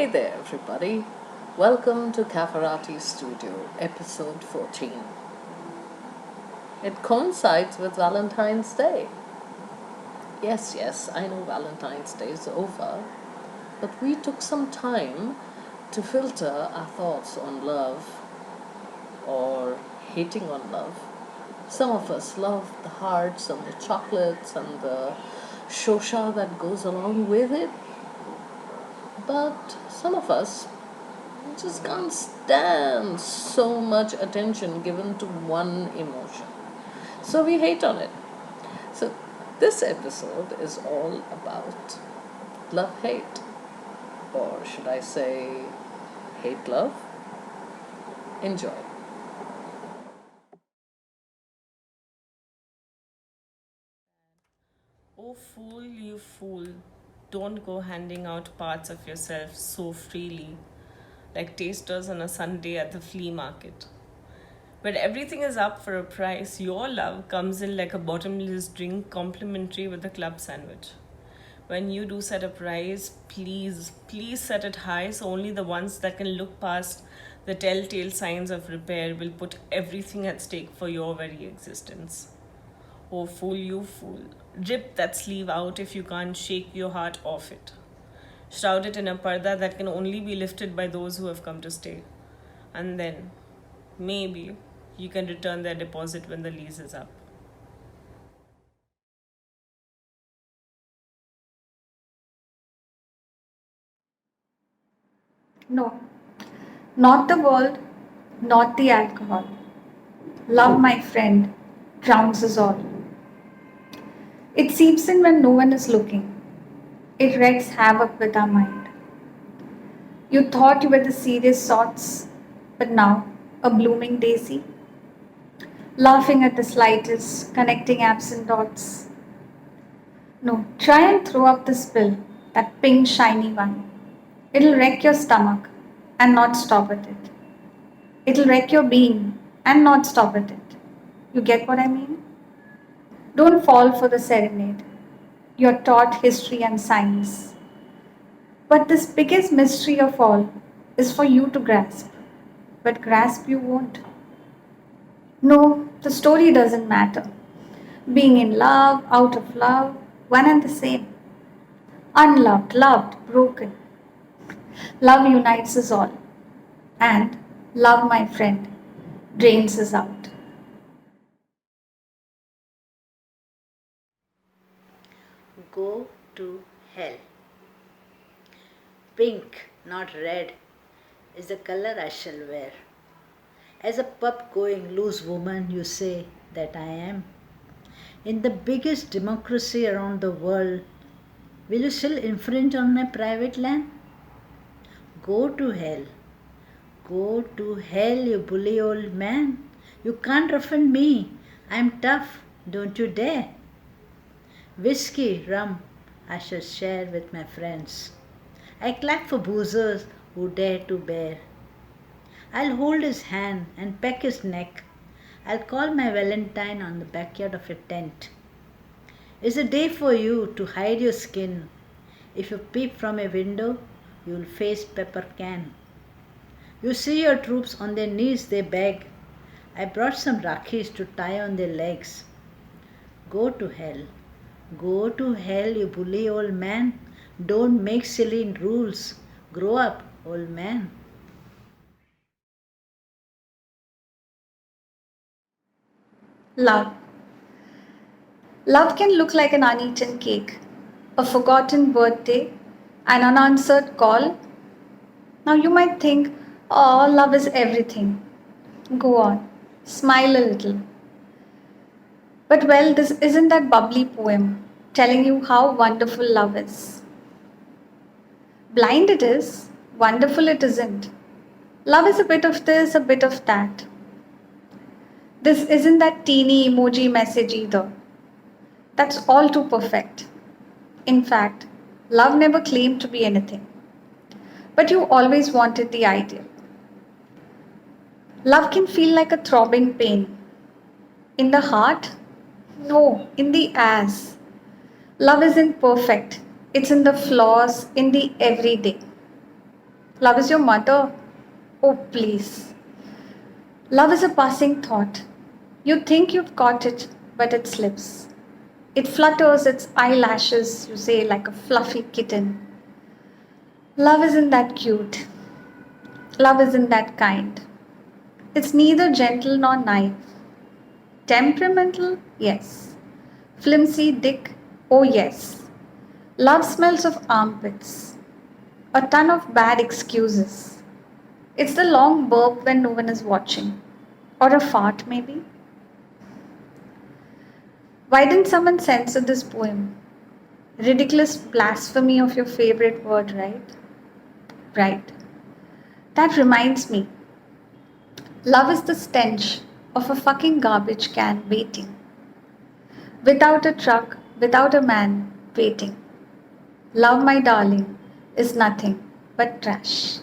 Hey there, everybody. Welcome to Cafarati Studio, episode 14. It coincides with Valentine's Day. Yes, I know Valentine's Day is over, but we took some time to filter our thoughts on love or hating on love. Some of us love the hearts and the chocolates and the shosha that goes along with it, but some of us just can't stand so much attention given to one emotion. So we hate on it. So this episode is all about love hate, or should I say, hate love? Enjoy. Oh, fool, you fool. Don't go handing out parts of yourself so freely, like tasters on a Sunday at the flea market. Where everything is up for a price, your love comes in like a bottomless drink complimentary with a club sandwich. When you do set a price, please set it high so only the ones that can look past the telltale signs of repair will put everything at stake for your very existence. Oh, fool, you fool. Rip that sleeve out if you can't shake your heart off it. Shroud it in a parda that can only be lifted by those who have come to stay. And then, maybe, you can return their deposit when the lease is up. No, not the world, not the alcohol. Love, my friend, drowns us all. It seeps in when no one is looking. It wreaks havoc with our mind. You thought you were the serious sorts, but now a blooming daisy, laughing at the slightest, connecting absent dots. No, try and throw up the spill, that pink shiny one. It'll wreck your stomach and not stop at it. It'll wreck your being and not stop at it. You get what I mean? Don't fall for the serenade. You're taught history and science. But this biggest mystery of all is for you to grasp. But grasp you won't. No, the story doesn't matter. Being in love, out of love, one and the same. Unloved, loved, broken. Love unites us all. And love, my friend, drains us out. Go to hell. Pink, not red, is the color I shall wear. As a pub going loose woman, you say that I am. In the biggest democracy around the world, will you still infringe on my private land? Go to hell. Go to hell, you bully old man. You can't ruffle me. I'm tough, don't you dare. Whiskey, rum, I shall share with my friends. I clap for boozers who dare to bear. I'll hold his hand and peck his neck. I'll call my Valentine on the backyard of a tent. It's a day for you to hide your skin. If you peep from a window, you'll face pepper can. You see your troops on their knees, they beg. I brought some rakhis to tie on their legs. Go to hell. Go to hell, you bully old man. Don't make silly rules. Grow up, old man. Love. Love can look like an uneaten cake, a forgotten birthday, an unanswered call. Now you might think, oh, love is everything. Go on, smile a little. But well, this isn't that bubbly poem telling you how wonderful love is. Blind it is, wonderful it isn't. Love is a bit of this, a bit of that. This isn't that teeny emoji message either. That's all too perfect. In fact, love never claimed to be anything. But you always wanted the ideal. Love can feel like a throbbing pain. In the heart? No, in the ass. Love isn't perfect. It's in the flaws, in the everyday. Love is your mother? Oh, please. Love is a passing thought. You think you've got it, but it slips. It flutters its eyelashes, you say, like a fluffy kitten. Love isn't that cute. Love isn't that kind. It's neither gentle nor naive. Temperamental? Yes. Flimsy dick? Oh, yes. Love smells of armpits. A ton of bad excuses. It's the long burp when no one is watching. Or a fart, maybe. Why didn't someone censor this poem? Ridiculous blasphemy of your favorite word, right? Right. That reminds me. Love is the stench of a fucking garbage can waiting. Without a truck, without a man waiting. Love, my darling, is nothing but trash.